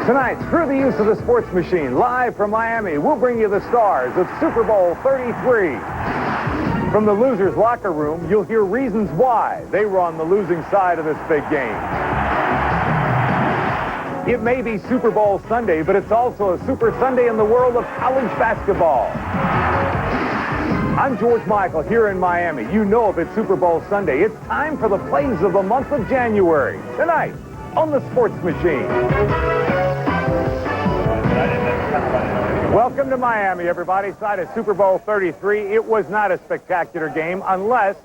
Tonight, through the use of the sports machine, live from Miami, we'll bring you the stars of Super Bowl 33. From the losers' locker room, you'll hear reasons why they were on the losing side of this big game. It may be Super Bowl Sunday, but it's also a Super Sunday in the world of college basketball. I'm George Michael here in Miami. You know if it's Super Bowl Sunday, it's time for the plays of the month of January. Tonight, on the sports machine. Welcome to Miami, everybody. Side of Super Bowl 33. It was not a spectacular game unless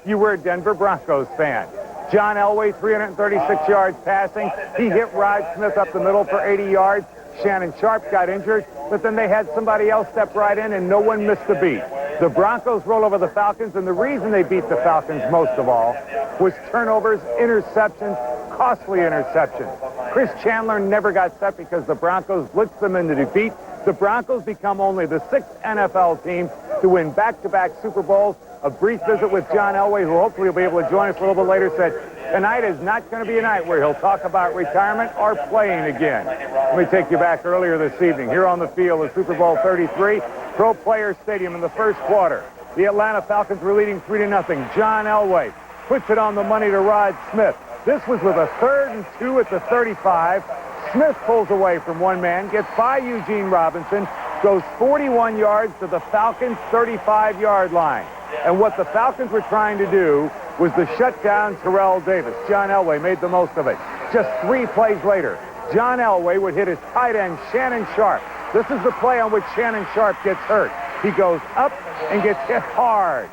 you were a Denver Broncos fan. John Elway, 336 yards passing. He hit Rod Smith up the middle for 80 yards. Shannon Sharpe got injured, but then they had somebody else step right in, and no one missed a beat. The Broncos roll over the Falcons, and the reason they beat the Falcons most of all was turnovers, interceptions, costly interceptions. Chris Chandler never got set because the Broncos blitzed them into defeat. The Broncos become only the 6th NFL team to win back-to-back Super Bowls. A brief visit with John Elway, who hopefully will be able to join us a little bit later, said tonight is not going to be a night where he'll talk about retirement or playing again. Let me take you back earlier this evening. Here on the field of Super Bowl 33, Pro Players Stadium in the first quarter. The Atlanta Falcons were leading 3-0. John Elway puts it on the money to Rod Smith. This was with a 3rd and 2 at the 35. Smith pulls away from one man, gets by Eugene Robinson, goes 41 yards to the Falcons' 35-yard line. And what the Falcons were trying to do was to shut down Terrell Davis. John Elway made the most of it. Just 3 plays later, John Elway would hit his tight end, Shannon Sharpe. This is the play on which Shannon Sharpe gets hurt. He goes up and gets hit hard.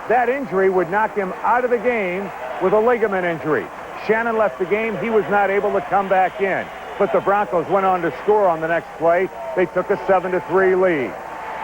That injury would knock him out of the game with a ligament injury. Shannon left the game. He was not able to come back in. But the Broncos went on to score on the next play. They took a 7-3 lead.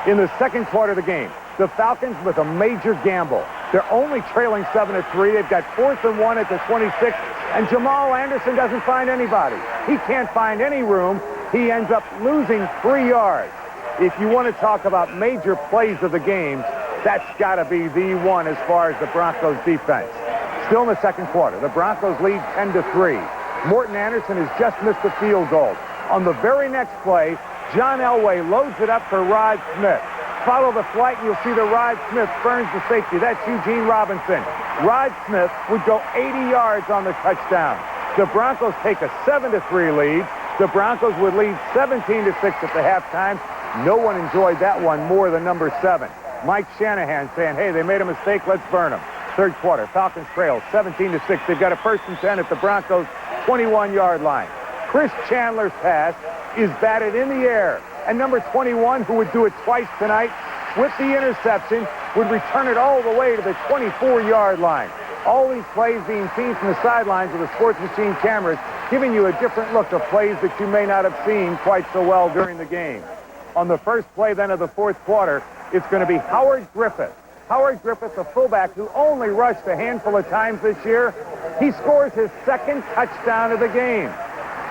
In the second quarter of the game, the Falcons with a major gamble. They're only trailing 7-3. They've got 4th and 1 at the 26, and Jamal Anderson doesn't find anybody. He can't find any room. He ends up losing 3 yards. If you want to talk about major plays of the game, that's got to be the one as far as the Broncos defense. Still in the second quarter, the Broncos lead 10-3. Morton Anderson has just missed a field goal. On the very next play, John Elway loads it up for Rod Smith. Follow the flight, and you'll see the Rod Smith burns the safety. That's Eugene Robinson. Rod Smith would go 80 yards on the touchdown. The Broncos take a 7-3 lead. The Broncos would lead 17-6 at the halftime. No one enjoyed that one more than number 7. Mike Shanahan saying, hey, they made a mistake, let's burn them. Third quarter, Falcons trail 17-6. They've got a 1st and 10 at the Broncos' 21-yard line. Chris Chandler's pass is batted in the air. And number 21, who would do it twice tonight, with the interception, would return it all the way to the 24-yard line. All these plays being seen from the sidelines of the sports machine cameras, giving you a different look of plays that you may not have seen quite so well during the game. On the first play then of the fourth quarter, it's going to be Howard Griffith. Howard Griffith, the fullback who only rushed a handful of times this year, he scores his 2nd touchdown of the game.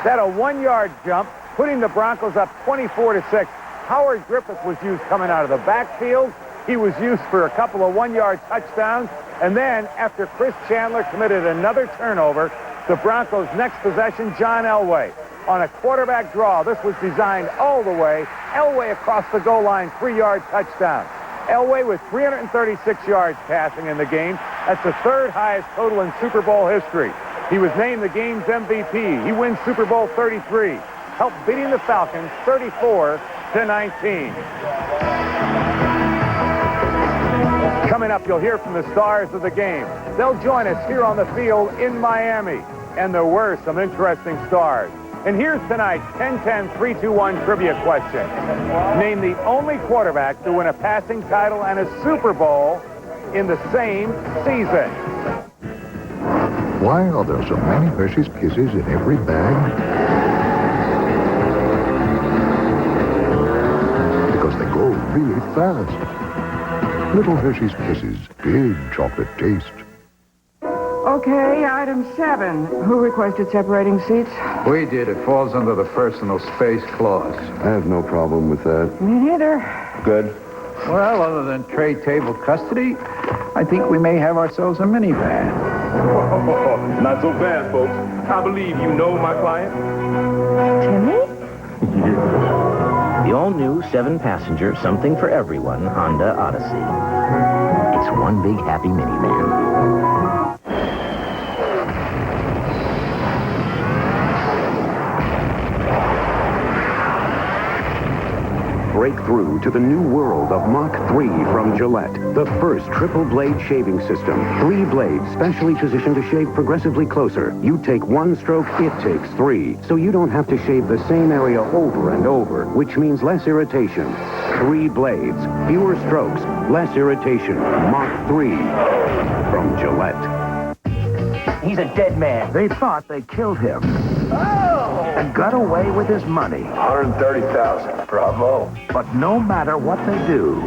That a 1-yard jump, putting the Broncos up 24-6. Howard Griffith was used coming out of the backfield. He was used for a couple of 1-yard touchdowns. And then, after Chris Chandler committed another turnover, the Broncos' next possession, John Elway. On a quarterback draw, this was designed all the way. Elway across the goal line, 3-yard touchdown. Elway with 336 yards passing in the game. That's the 3rd highest total in Super Bowl history. He was named the game's MVP. He wins Super Bowl 33, helped beating the Falcons 34-19. Coming up, you'll hear from the stars of the game. They'll join us here on the field in Miami. And there were some interesting stars. And here's tonight's 10-10-3-2-1 trivia question. Name the only quarterback to win a passing title and a Super Bowl in the same season. Why are there so many Hershey's Kisses in every bag? Because they go really fast. Little Hershey's Kisses, big chocolate taste. Okay, item 7. Who requested separating seats? We did. It falls under the personal space clause. I have no problem with that. Me neither. Good. Well, other than tray table custody, I think we may have ourselves a minivan. Not so fast, folks. I believe you know my client. Timmy? The all-new 7-passenger, something for everyone Honda Odyssey. It's one big happy minivan. Break through to the new world of Mach 3 from Gillette. The first triple-blade shaving system. 3 blades specially positioned to shave progressively closer. You take 1 stroke, it takes 3. So you don't have to shave the same area over and over, which means less irritation. 3 blades, fewer strokes, less irritation. Mach 3 from Gillette. He's a dead man. They thought they killed him. And got away with his money. $130,000. Bravo. But no matter what they do,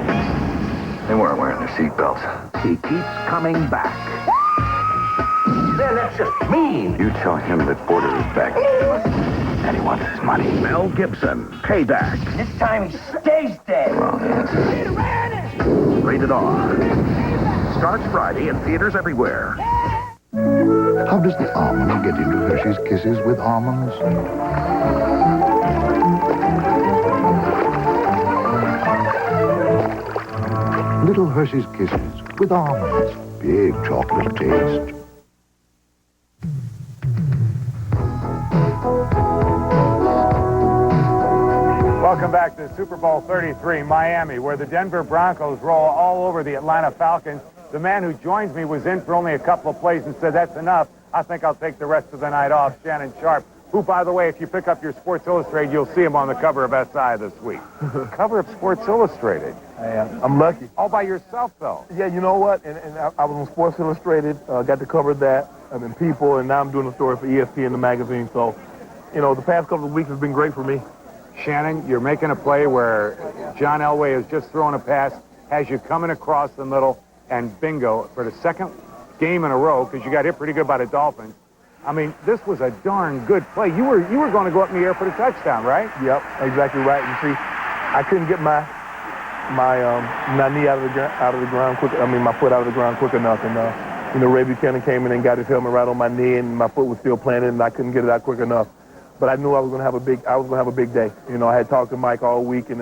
They weren't wearing their seatbelts. he keeps coming back. Man, that's just mean. You tell him that Porter is back. And he wants his money. Mel Gibson, Payback. This time he stays dead. Wrong answer. Rated R. Starts Friday in theaters everywhere. How does the almond get into Hershey's Kisses with almonds? Little Hershey's Kisses with almonds. Big chocolate taste. Welcome back to Super Bowl 33, Miami, where the Denver Broncos roll all over the Atlanta Falcons. The man who joins me was in for only a couple of plays and said, that's enough. I think I'll take the rest of the night off. Shannon Sharpe, who, by the way, if you pick up your Sports Illustrated, you'll see him on the cover of SI this week. Cover of Sports Illustrated. I'm lucky. All by yourself, though. Yeah, you know what? And I was on Sports Illustrated, got to cover that. I'm in People, and now I'm doing a story for ESPN, the magazine. So, you know, the past couple of weeks has been great for me. Shannon, you're making a play where John Elway has just thrown a pass, has you coming across the middle, and bingo, for the second game in a row, because you got hit pretty good by the Dolphins. I mean, this was a darn good play. You were going to go up in the air for the touchdown, right? Yep, exactly right. You see, I couldn't get my knee out of the ground quick. I mean, my foot out of the ground quick enough. And you know, Ray Buchanan came in and got his helmet right on my knee, and my foot was still planted, and I couldn't get it out quick enough. But I knew I was going to have a big day. You know, I had talked to Mike all week, and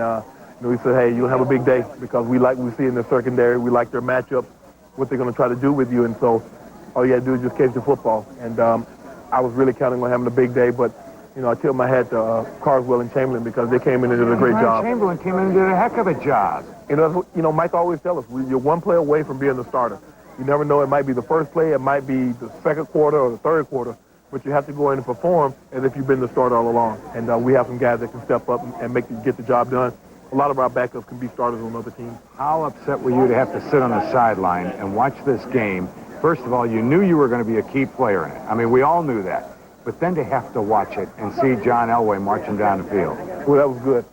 you know, he said, hey, you'll have a big day, because we see in the secondary, we like their matchup, what they're going to try to do with you. And so all you had to do is just catch the football. And I was really counting on having a big day, but, you know, I tipped my hat to Carswell and Chamberlain, because they came in and did a great job. Chamberlain came in and did a heck of a job. You know, Mike always tells us, you're one play away from being the starter. You never know, it might be the first play, it might be the second quarter or the third quarter, but you have to go in and perform as if you've been the starter all along. And we have some guys that can step up and get the job done. A lot of our backups can be starters on other teams. How upset were you to have to sit on the sideline and watch this game? First of all, you knew you were going to be a key player in it. I mean, we all knew that. But then to have to watch it and see John Elway marching down the field. Well, that was good.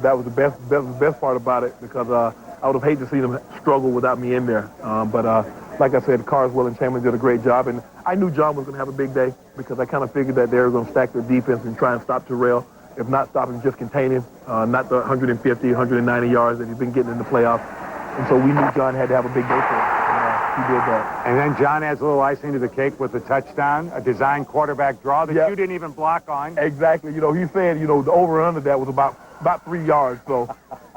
That was the best part about it, because I would have hated to see them struggle without me in there. But like I said, Carswell and Chamberlain did a great job. And I knew John was going to have a big day, because I kind of figured that they were going to stack their defense and try and stop Terrell. If not stop him, just contain him. Not the 150, 190 yards that he's been getting in the playoffs. And so we knew John had to have a big day for it. He did that. And then John adds a little icing to the cake with the touchdown, a design quarterback draw that you didn't even block on. Exactly. You know, he said, you know, the over and under that was about 3 yards. So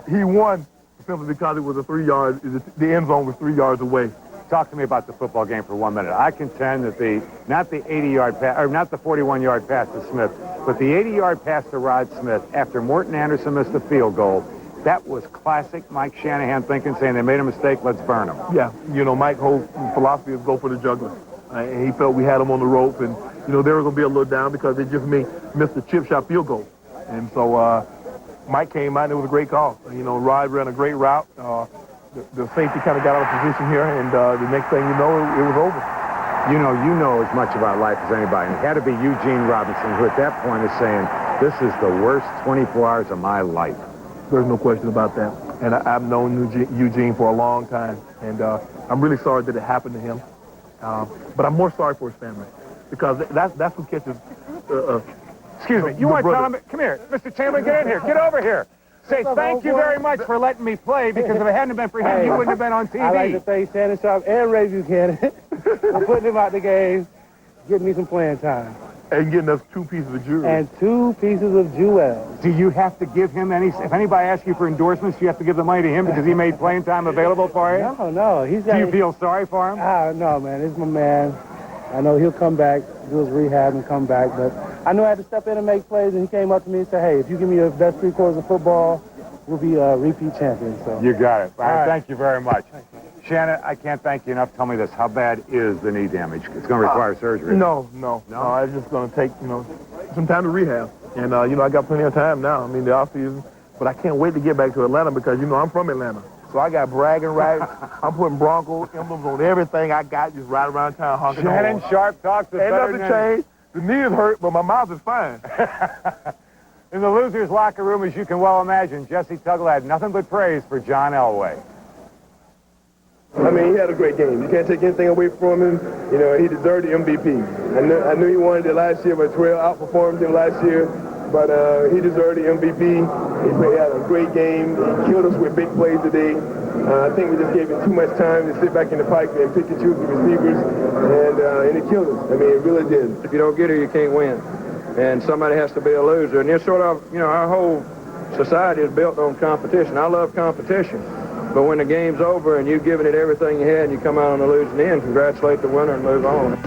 he won simply because it was a 3 yard, the end zone was 3 yards away. Talk to me about the football game for 1 minute. I contend that not the 80-yard pass, or not the 41-yard pass to Smith, but the 80-yard pass to Rod Smith after Morton Anderson missed the field goal, that was classic Mike Shanahan thinking, saying they made a mistake, let's burn them. Yeah, you know, Mike's whole philosophy is go for the juggler. And he felt we had him on the ropes, and, you know, they were going to be a little down because they just missed the chip shot field goal. And so Mike came out, and it was a great call. You know, Rod ran a great route. The safety kind of got out of position here, and the next thing you know, it was over. You know as much about life as anybody. And it had to be Eugene Robinson, who at that point is saying, this is the worst 24 hours of my life. There's no question about that. And I've known Eugene for a long time, and I'm really sorry that it happened to him. But I'm more sorry for his family, because that's who catches. Excuse me. You want to tell him? Come here, Mr. Chamberlain. Get in here. Get over here. Say thank you very much for letting me play, because if it hadn't been for him, you wouldn't have been on TV. I like to thank Shannon Sharpe and Ray Buchanan for putting him out the game, getting me some playing time. And getting us 2 pieces of jewelry. And 2 pieces of jewels. Do you have to give him any, if anybody asks you for endorsements, you have to give the money to him because he made playing time available for you? No. Do you feel sorry for him? No, man. He's my man. I know he'll come back, do his rehab and come back, but I knew I had to step in and make plays, and he came up to me and said, hey, if you give me your best 3 quarters of football, we'll be repeat champions. So. You got it. All right. Right. Thank you very much. Shannon, I can't thank you enough. Tell me this. How bad is the knee damage? It's going to require surgery. No. It's just going to take, some time to rehab. And, I got plenty of time now. I mean, the offseason. But I can't wait to get back to Atlanta because, I'm from Atlanta. So I got bragging rights. I'm putting Broncos emblems on everything I got, just right around town honking on. Shannon Sharpe talks. Ain't nothing changed. The knee is hurt, but my mouth is fine. In the losers' locker room, as you can well imagine, Jesse Tuggle had nothing but praise for John Elway. I mean, he had a great game. You can't take anything away from him. He deserved the MVP. I knew he wanted it last year, but Terrell outperformed him last year. But he deserved the MVP. He had a great game. He killed us with big plays today. I think we just gave him too much time to sit back in the pocket and pick and choose the receivers, and it killed us. I mean, it really did. If you don't get her, you can't win. And somebody has to be a loser. And it's sort of, our whole society is built on competition. I love competition. But when the game's over and you've given it everything you had and you come out on the losing end, congratulate the winner and move on.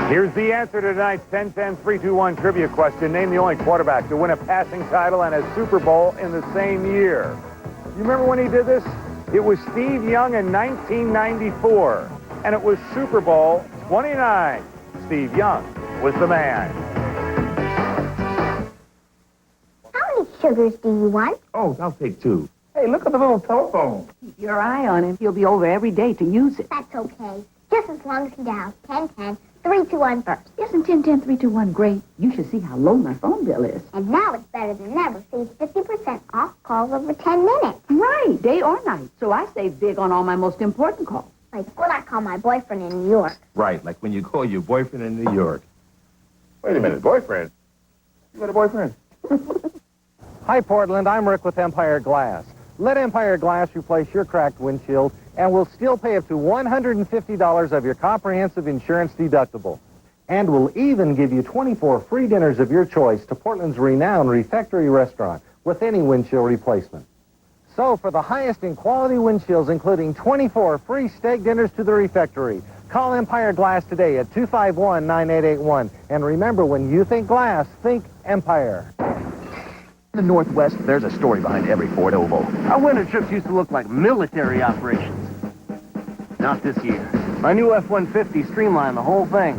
Here's the answer to tonight's 10-10-3-2-1 trivia question. Name the only quarterback to win a passing title and a Super Bowl in the same year. You remember when he did this? It was Steve Young in 1994, and it was Super Bowl 29. Steve Young was the man. How many sugars do you want? Oh, I'll take 2. Hey, look at the little telephone. Keep your eye on him. He'll be over every day to use it. That's okay. Just as long as he dials 10-10-3-2-1 first. Yes, and 10-10-3-2-1, great. You should see how low my phone bill is. And now it's better than ever. Save 50% off calls over 10 minutes. Right, day or night. So I save big on all my most important calls. Like when I call my boyfriend in New York. Right, like when you call your boyfriend in New York. Wait a minute, boyfriend? You got a boyfriend? Hi, Portland. I'm Rick with Empire Glass. Let Empire Glass replace your cracked windshield, and we'll still pay up to $150 of your comprehensive insurance deductible. And we'll even give you 24 free dinners of your choice to Portland's renowned refectory restaurant with any windshield replacement. So for the highest in quality windshields, including 24 free steak dinners to the refectory, call Empire Glass today at 251-9881. And remember, when you think glass, think Empire. In the Northwest, there's a story behind every Ford Oval. Our winter trips used to look like military operations. Not this year. My new F-150 streamlined the whole thing.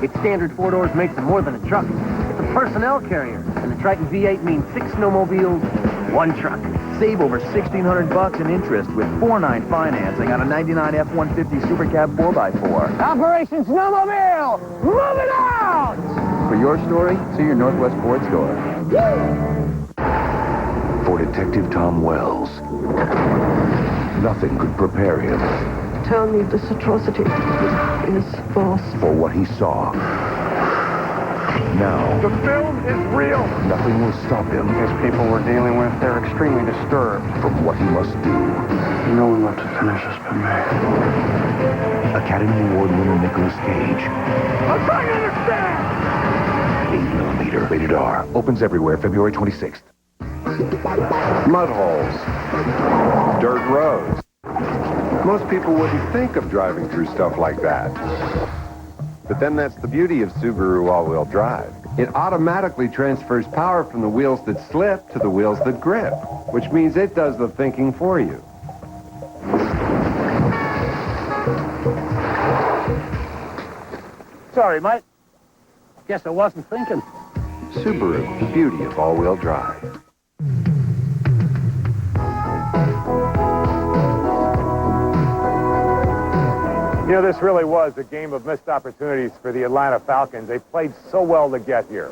Its standard 4 doors makes it more than a truck. It's a personnel carrier. And the Triton V8 means 6 snowmobiles, 1 truck. Save over $1,600 in interest with 4.9 financing on a 99 F-150 Super Cab 4x4. Operation Snowmobile! Move it out! For your story, see your Northwest Ford store. For Detective Tom Wells, nothing could prepare him. Tell me this atrocity is false. For what he saw. Now, the film is real. Nothing will stop him. These people we're dealing with, they're extremely disturbed. From what he must do. No one left to finish this but me. Academy Award winner Nicolas Cage. I'm trying to understand. 8mm, rated R. Opens everywhere February 26th. Mud holes. Dirt roads. Most people wouldn't think of driving through stuff like that. But then that's the beauty of Subaru all-wheel drive. It automatically transfers power from the wheels that slip to the wheels that grip, which means it does the thinking for you. Sorry, mate. Guess I wasn't thinking. Subaru, the beauty of all-wheel drive. You know, this really was a game of missed opportunities for the Atlanta Falcons. They played so well to get here.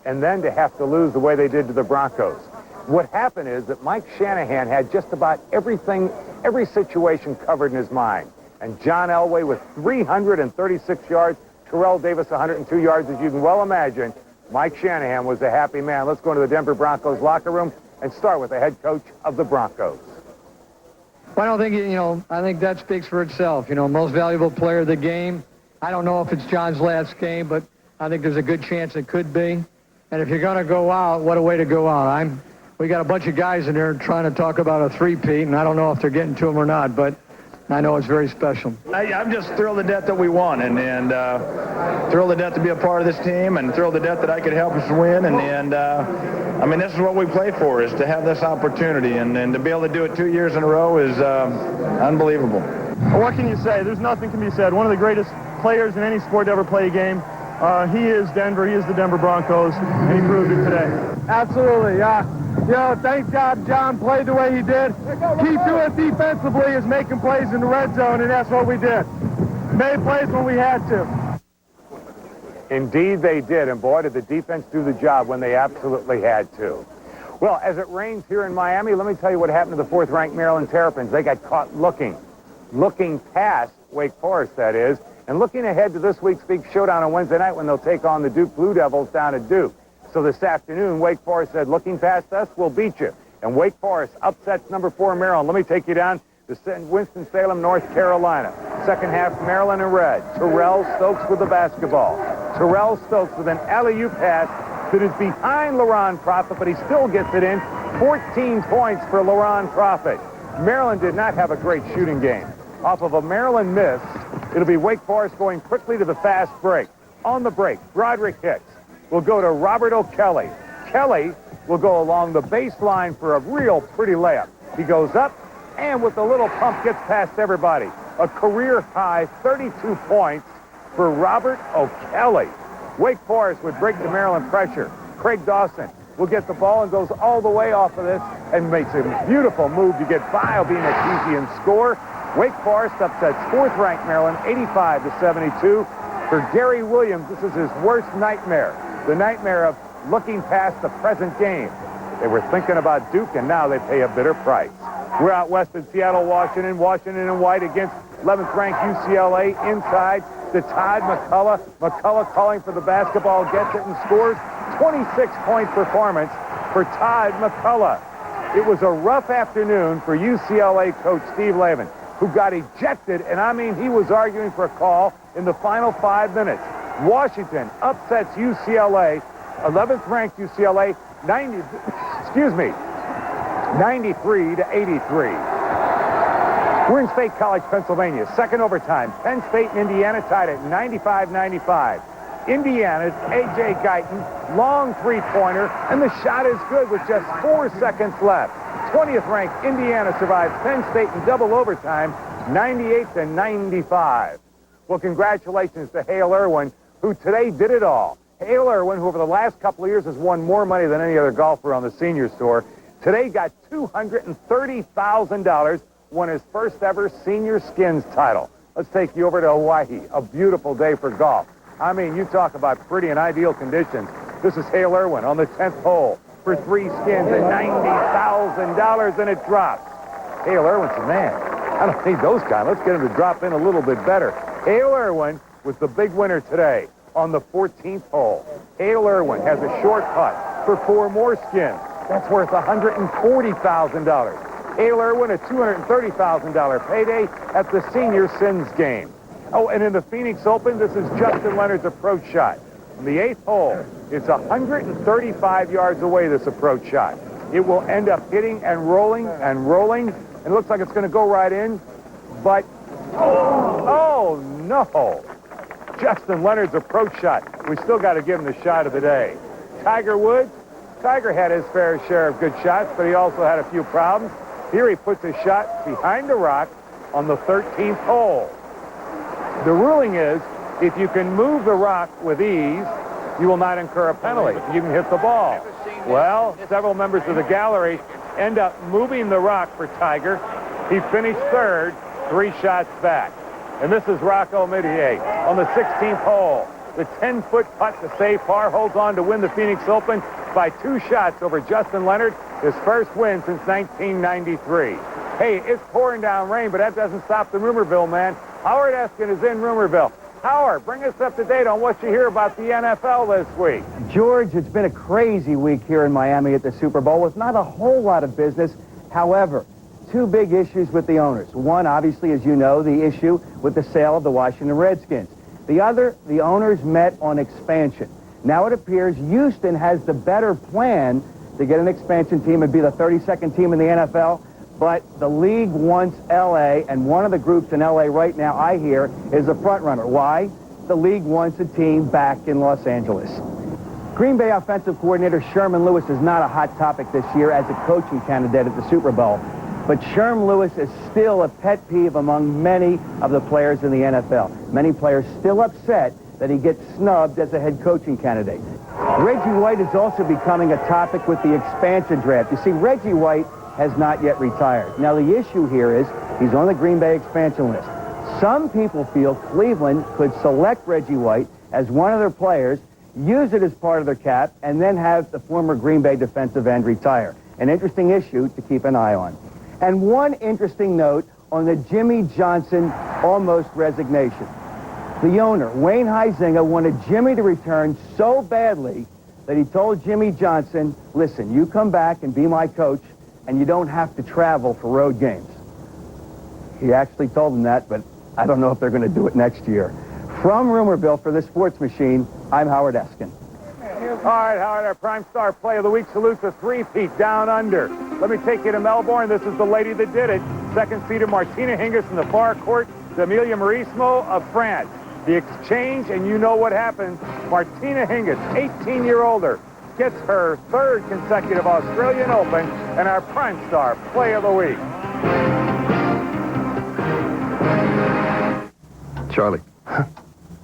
And then to have to lose the way they did to the Broncos. What happened is that Mike Shanahan had just about everything, every situation covered in his mind. And John Elway with 336 yards, Terrell Davis 102 yards, as you can well imagine. Mike Shanahan was a happy man. Let's go into the Denver Broncos locker room and start with the head coach of the Broncos. Well, I don't think, I think that speaks for itself. Most valuable player of the game. I don't know if it's John's last game, but I think there's a good chance it could be. And if you're going to go out, what a way to go out. We got a bunch of guys in there trying to talk about a three-peat, and I don't know if they're getting to them or not, but I know it's very special. I'm just thrilled to death that we won, and thrilled to death to be a part of this team, and thrilled to death that I could help us win. And I mean, this is what we play for, is to have this opportunity, and to be able to do it 2 years in a row is unbelievable. What can you say? There's nothing can be said. One of the greatest players in any sport to ever play a game. He is Denver. He is the Denver Broncos, and he proved it today. Absolutely, thank God John played the way he did. Key to it defensively is making plays in the red zone, and that's what we did. Made plays when we had to. Indeed they did, and boy, did the defense do the job when they absolutely had to. Well, as it rains here in Miami, let me tell you what happened to the fourth-ranked Maryland Terrapins. They got caught looking past Wake Forest, that is, and looking ahead to this week's big showdown on Wednesday night when they'll take on the Duke Blue Devils down at Duke. So this afternoon, Wake Forest said, looking past us, we'll beat you. And Wake Forest upsets number 4 Maryland. Let me take you down to Winston-Salem, North Carolina. Second half, Maryland in red. Terrell Stokes with the basketball. Terrell Stokes with an alley-oop pass that is behind Laron Prophet, but he still gets it in. 14 points for Laron Prophet. Maryland did not have a great shooting game. Off of a Maryland miss, it'll be Wake Forest going quickly to the fast break. On the break, Broderick Hicks will go to Robert O'Kelly. Kelly will go along the baseline for a real pretty layup. He goes up and with a little pump gets past everybody. A career-high 32 points for Robert O'Kelly. Wake Forest would break the Maryland pressure. Craig Dawson will get the ball and goes all the way off of this and makes a beautiful move to get by Obinna and score. Wake Forest upsets fourth-ranked Maryland 85-72. For Gary Williams, this is his worst nightmare. The nightmare of looking past the present game. They were thinking about Duke, and now they pay a bitter price. We're out west in Seattle, Washington. Washington in white against 11th-ranked UCLA inside to Todd McCullough. McCullough calling for the basketball, gets it and scores. 26-point performance for Todd McCullough. It was a rough afternoon for UCLA coach Steve Lavin, who got ejected, and I mean he was arguing for a call in the final 5 minutes. Washington upsets UCLA, 11th-ranked UCLA, 93-83. We're in State College, Pennsylvania. Second overtime. Penn State and Indiana tied at 95-95. Indiana's A.J. Guyton, long three-pointer, and the shot is good with just 4 seconds left. 20th-ranked Indiana survives Penn State in double overtime, 98-95. Well, congratulations to Hale Irwin, who today did it all. Hale Irwin, who over the last couple of years has won more money than any other golfer on the Seniors Tour, today got $230,000, won his first ever Senior Skins title. Let's take you over to Hawaii, a beautiful day for golf. I mean, you talk about pretty and ideal conditions. This is Hale Irwin on the 10th hole for 3 skins and $90,000, and it drops. Hale Irwin's a man. I don't need those kind. Let's get him to drop in a little bit better. Hale Irwin was the big winner today on the 14th hole. Hale Irwin has a short putt for 4 more skins. That's worth $140,000. Hale Irwin, a $230,000 payday at the Senior Sins game. Oh, and in the Phoenix Open, this is Justin Leonard's approach shot. On the 8th hole, it's 135 yards away, this approach shot. It will end up hitting and rolling, and it looks like it's going to go right in, but, oh no. Justin Leonard's approach shot. We still got to give him the shot of the day. Tiger Woods, Tiger had his fair share of good shots, but he also had a few problems. Here he puts his shot behind the rock on the 13th hole. The ruling is, if you can move the rock with ease, you will not incur a penalty. You can hit the ball. Well, several members of the gallery end up moving the rock for Tiger. He finished third, 3 shots back. And this is Rocco Medier on the 16th hole. The 10-foot putt to save par holds on to win the Phoenix Open by 2 shots over Justin Leonard, his first win since 1993. Hey, it's pouring down rain, but that doesn't stop the Rumorville man. Howard Eskin is in Rumorville. Howard, bring us up to date on what you hear about the NFL this week. George, it's been a crazy week here in Miami at the Super Bowl with not a whole lot of business. However, 2 big issues with the owners. One, obviously, as you know, the issue with the sale of the Washington Redskins. The other, the owners met on expansion. Now it appears Houston has the better plan to get an expansion team and be the 32nd team in the NFL, but the league wants L.A., and one of the groups in L.A. right now, I hear, is a front runner. Why? The league wants a team back in Los Angeles. Green Bay offensive coordinator Sherman Lewis is not a hot topic this year as a coaching candidate at the Super Bowl, but Sherman Lewis is still a pet peeve among many of the players in the NFL. Many players still upset that he gets snubbed as a head coaching candidate. Reggie White is also becoming a topic with the expansion draft. You see, Reggie White has not yet retired. Now, the issue here is he's on the Green Bay expansion list. Some people feel Cleveland could select Reggie White as one of their players, use it as part of their cap, and then have the former Green Bay defensive end retire. An interesting issue to keep an eye on. And one interesting note on the Jimmy Johnson almost resignation. The owner, Wayne Huizenga, wanted Jimmy to return so badly that he told Jimmy Johnson, listen, you come back and be my coach, and you don't have to travel for road games. He actually told him that, but I don't know if they're going to do it next year. From Rumorville for the Sports Machine, I'm Howard Eskin. All right, Howard, our Prime Star Play of the Week salutes a three-peat down under. Let me take you to Melbourne. This is the lady that did it. Second seeded Martina Hingis in the far court to Amelia Marismo of France. The exchange, and you know what happens. Martina Hingis, 18-year-older, gets her third consecutive Australian Open and our Prime Star Play of the Week. Charlie,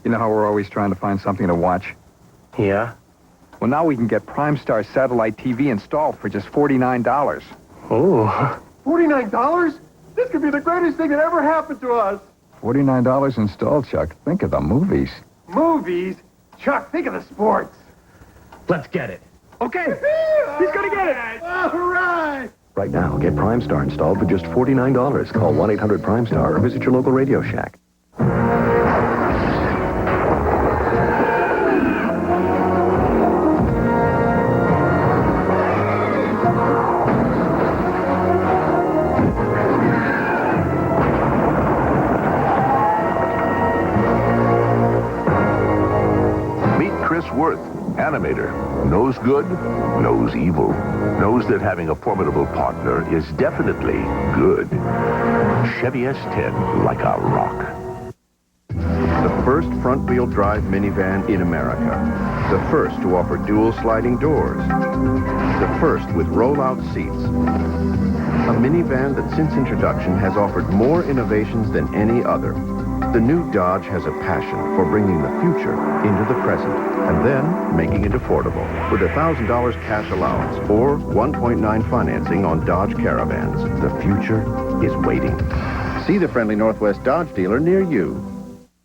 you know how we're always trying to find something to watch? Yeah? Well, now we can get Prime Star satellite TV installed for just $49. Ooh. $49? This could be the greatest thing that ever happened to us. $49 installed, Chuck. Think of the movies. Movies? Chuck, think of the sports. Let's get it. Okay. He's going to get it. All right. Right now, get Prime Star installed for just $49. Call 1-800-PRIME-STAR or visit your local Radio Shack. Animator. Knows good, knows evil. Knows that having a formidable partner is definitely good. Chevy S10, like a rock. The first front-wheel drive minivan in America. The first to offer dual sliding doors. The first with roll-out seats. A minivan that since introduction has offered more innovations than any other. The new Dodge has a passion for bringing the future into the present and then making it affordable with $1,000 cash allowance or 1.9 financing on Dodge Caravans. The future is waiting. See the friendly Northwest Dodge dealer near you.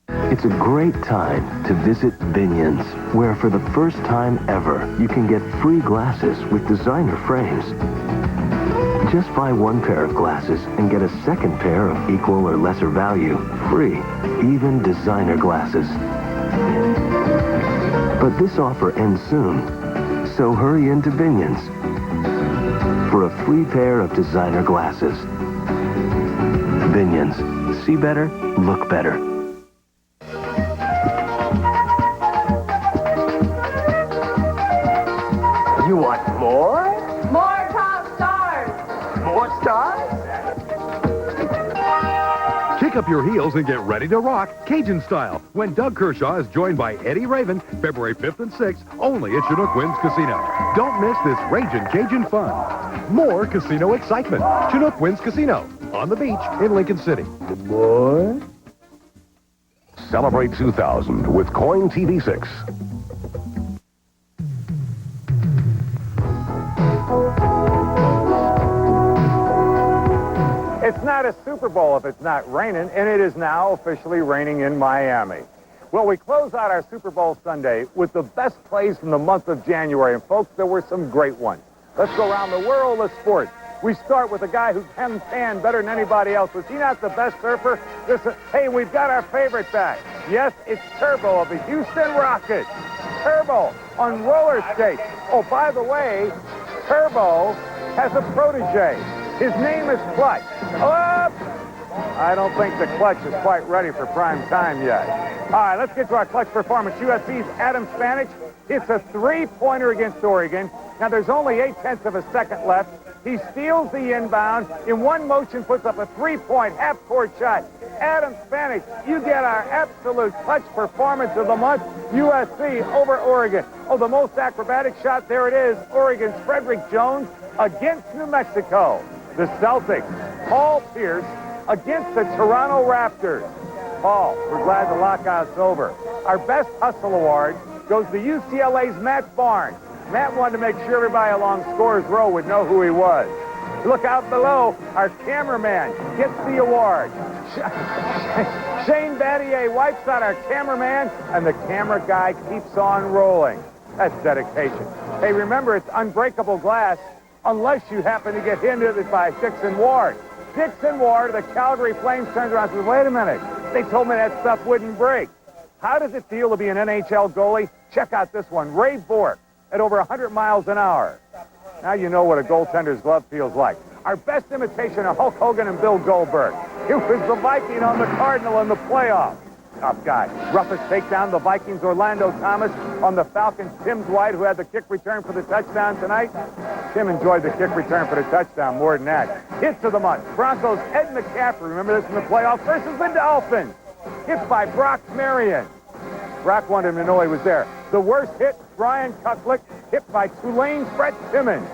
It's a great time to visit Binions, where for the first time ever, you can get free glasses with designer frames. Just buy one pair of glasses and get a second pair of equal or lesser value, free, even designer glasses. But this offer ends soon, so hurry into Binions for a free pair of designer glasses. Binions, see better, look better. You want more? More top stars! More stars? Kick up your heels and get ready to rock Cajun style when Doug Kershaw is joined by Eddie Raven February 5th and 6th only at Chinook Winds Casino. Don't miss this raging Cajun fun. More casino excitement. Chinook Winds Casino on the beach in Lincoln City. More? Celebrate 2000 with Coin TV6. It's not a Super Bowl if it's not raining, and it is now officially raining in Miami. Well, we close out our Super Bowl Sunday with the best plays from the month of January, and folks, there were some great ones. Let's go around the world of sports. We start with a guy who can tan better than anybody else. Was he not the best surfer? Hey, we've got our favorite back. Yes, it's Turbo of the Houston Rockets. Turbo on roller skates. Oh, by the way, Turbo has a protege. His name is Clutch. Up, I don't think the clutch is quite ready for prime time yet. All right, let's get to our clutch performance. USC's Adam Spanich hits a three-pointer against Oregon. Now, there's only 0.8 of a second left. He steals the inbound. In one motion, puts up a three-point half-court shot. Adam Spanich, you get our absolute clutch performance of the month. USC over Oregon. Oh, the most acrobatic shot. There it is. Oregon's Frederick Jones against New Mexico. The Celtics, Paul Pierce against the Toronto Raptors. Paul, we're glad the lockout's over. Our best hustle award goes to UCLA's Matt Barnes. Matt wanted to make sure everybody along Scores Row would know who he was. Look out below. Our cameraman gets the award. Shane Battier wipes out our cameraman, and the camera guy keeps on rolling. That's dedication. Hey, remember, it's unbreakable glass unless you happen to get hit by Dixon Ward. Dixon Ward, the Calgary Flames, turns around and says, wait a minute. They told me that stuff wouldn't break. How does it feel to be an NHL goalie? Check out this one. Ray Bourque at over 100 miles an hour. Now you know what a goaltender's glove feels like. Our best imitation of Hulk Hogan and Bill Goldberg. It was the Viking on the Cardinal in the playoffs. Tough guy. Roughest takedown, the Vikings' Orlando Thomas on the Falcons' Tim Dwight, who had the kick return for the touchdown tonight. Tim enjoyed the kick return for the touchdown more than that. Hits of the month. Broncos' Ed McCaffrey, remember this in the playoffs, versus the Dolphins. Hit by Brock Marion. Brock wanted him to know he was there. The worst hit, Brian Kucklick, hit by Tulane's Brett Simmons.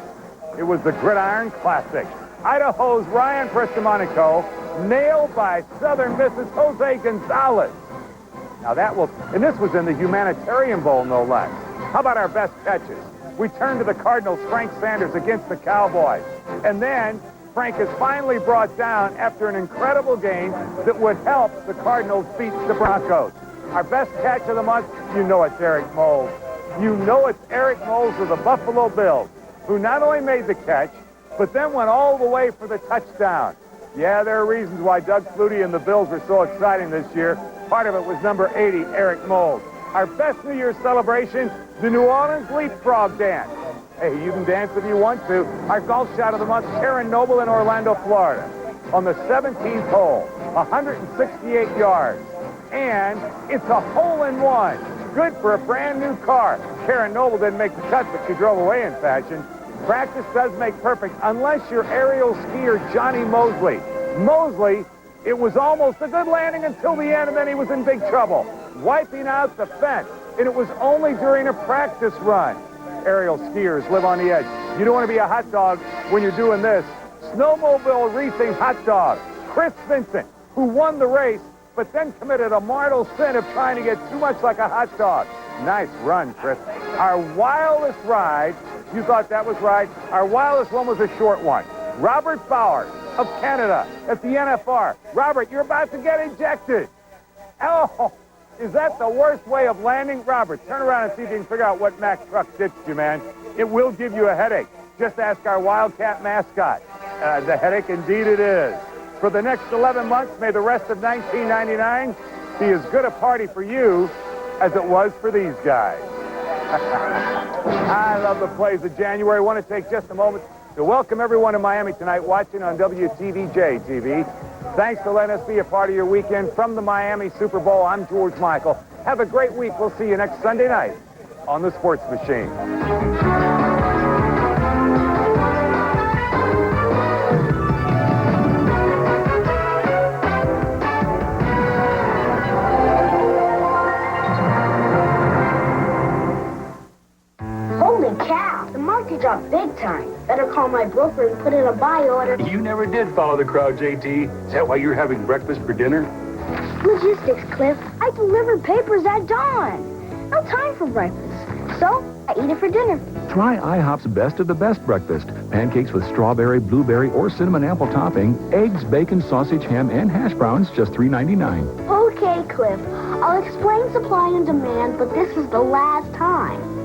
It was the Gridiron Classic. Idaho's Ryan Prestamonico, nailed by Southern Miss's Jose Gonzalez. Now and this was in the Humanitarian Bowl, no less. How about our best catches? We turn to the Cardinals' Frank Sanders against the Cowboys. And then Frank is finally brought down after an incredible game that would help the Cardinals beat the Broncos. Our best catch of the month, you know it's Eric Moles. You know it's Eric Moles of the Buffalo Bills, who not only made the catch, but then went all the way for the touchdown. Yeah, there are reasons why Doug Flutie and the Bills are so exciting this year. Part of it was number 80, Eric Moles. Our best New Year's celebration, the New Orleans Leapfrog Dance. Hey, you can dance if you want to. Our golf shot of the month, Karen Noble in Orlando, Florida. On the 17th hole, 168 yards. And it's a hole-in-one. Good for a brand-new car. Karen Noble didn't make the cut, but she drove away in fashion. Practice does make perfect, unless you're aerial skier Johnny Mosley. Mosley, it was almost a good landing until the end, and then he was in big trouble, wiping out the fence. And it was only during a practice run. Aerial skiers live on the edge. You don't want to be a hot dog when you're doing this. Snowmobile racing hot dog. Chris Vincent, who won the race, but then committed a mortal sin of trying to get too much like a hot dog. Nice run, Chris. Our wildest ride, you thought that was right. Our wildest one was a short one. Robert Bowers of Canada at the NFR. Robert, you're about to get ejected. Oh, is that the worst way of landing? Robert, turn around and see if you can figure out what Mack truck ditched you, man. It will give you a headache. Just ask our Wildcat mascot. The headache, indeed it is. For the next 11 months, may the rest of 1999 be as good a party for you as it was for these guys. I love the plays of January. I want to take just a moment to welcome everyone in Miami tonight watching on WTVJ TV. Thanks for letting us be a part of your weekend. From the Miami Super Bowl, I'm George Michael. Have a great week. We'll see you next Sunday night on The Sports Machine. Dropped big time. Better call my broker and put in a buy order. You never did follow the crowd, JT. Is that why you're having breakfast for dinner? Logistics, Cliff. I delivered papers at dawn. No time for breakfast. So, I eat it for dinner. Try IHOP's best of the best breakfast. Pancakes with strawberry, blueberry, or cinnamon apple topping, eggs, bacon, sausage, ham, and hash browns, just $3.99. Okay, Cliff. I'll explain supply and demand, but this is the last time.